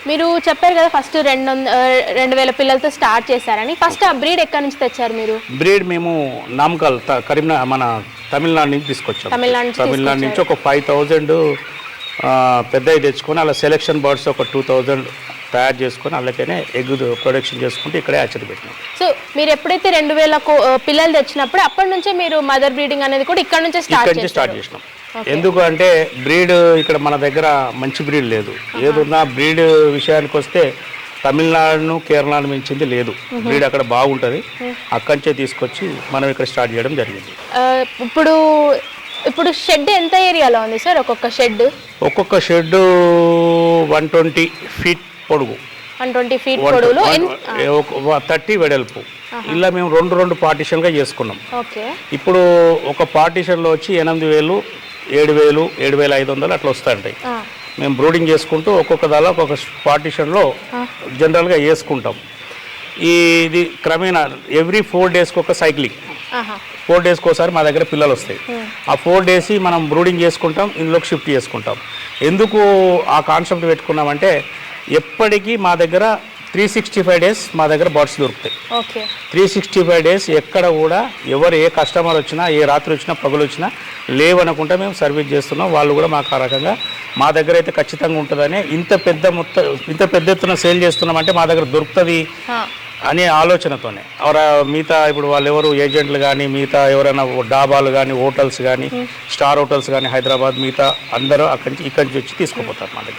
మీరు చెప్పారు కదా ఫస్ట్ 2000 పిల్లలతో స్టార్ట్ చేశారని. ఫస్ట్ ఆ బ్రీడ్ ఎక్కడి నుంచి తెచ్చారు మీరు? బ్రీడ్ మేము నామకల్ కరీంనగర్ మన తమిళనాడు నుంచి తీసుకొచ్చాం. తమిళనాడు నుంచి ఒక 5000 పెద్దవి తెచ్చుకొని అలా సెలెక్షన్ బర్డ్స్ ఒక 2000 తయారు చేసుకొని అలాగనే ఎగ్ ప్రొడక్షన్ చేసుకుంటూ ఇక్కడే హ్యాచరీ పెట్టినాం. సో మీరు ఎప్పుడైతే 2000 పిల్లలు తెచ్చినప్పుడు అప్పటి నుంచే మీరు మదర్ బ్రీడింగ్ అనేది కూడా ఇక్కడ నుంచే స్టార్ట్ చేసినాం. ఎందుకు అంటే బ్రీడ్ ఇక్కడ మన దగ్గర మంచి బ్రీడ్ లేదు. ఏదున్నా బ్రీడ్ విషయానికి వస్తే తమిళనాడును కేరళను మించింది లేదు. బ్రీడ్ అక్కడ బాగుంటుంది. అక్కడి నుంచే తీసుకొచ్చి మనం ఇక్కడ స్టార్ట్ చేయడం జరిగింది. ఇప్పుడు షెడ్ ఎంత ఏరియాలో ఉంది సార్? ఒక్కొక్క షెడ్ 120 ఫీట్ పొడుగు, 120 ఫీట్ పొడవులో 30 వెడల్పు. ఇలా మేము రెండు పార్టీషన్గా చేసుకున్నాం. ఇప్పుడు ఒక పార్టీషన్లో వచ్చి 8000, 7000, 7500 అట్లా వస్తాయంటాయి. మేము బ్రూడింగ్ చేసుకుంటూ ఒక్కొక్క దాలో ఒక్కొక్క పార్టీషన్లో జనరల్గా వేసుకుంటాం. ఇది క్రమేణా ఎవ్రీ 4 డేస్కి ఒక సైక్లింగ్, 4 డేస్కి ఒకసారి మా దగ్గర పిల్లలు వస్తాయి. ఆ 4 డేస్ మనం బ్రూడింగ్ చేసుకుంటాం, ఇందులోకి షిఫ్ట్ చేసుకుంటాం. ఎందుకు ఆ కాన్సెప్ట్ పెట్టుకున్నామంటే ఎప్పటికీ మా దగ్గర 365 డేస్ మా దగ్గర బర్డ్స్ దొరుకుతాయి. 365 డేస్ ఎక్కడ కూడా ఎవరు ఏ కస్టమర్ వచ్చినా, ఏ రాత్రి వచ్చినా, పగలు వచ్చినా లేవనుకుంటే మేము సర్వీస్ చేస్తున్నాం. వాళ్ళు కూడా మాకు ఆ రకంగా మా దగ్గర అయితే ఖచ్చితంగా ఉంటుందని ఇంత పెద్ద ఎత్తున సేల్ చేస్తున్నామంటే మా దగ్గర దొరుకుతుంది అనే ఆలోచనతోనే. మిగతా ఇప్పుడు వాళ్ళు ఎవరు ఏజెంట్లు కానీ, మిగతా ఎవరైనా డాబాలు కానీ, హోటల్స్ కానీ, స్టార్ హోటల్స్ కానీ హైదరాబాద్, మిగతా అందరూ ఇక్కడి నుంచి వచ్చి తీసుకుపోతారు మా దగ్గర.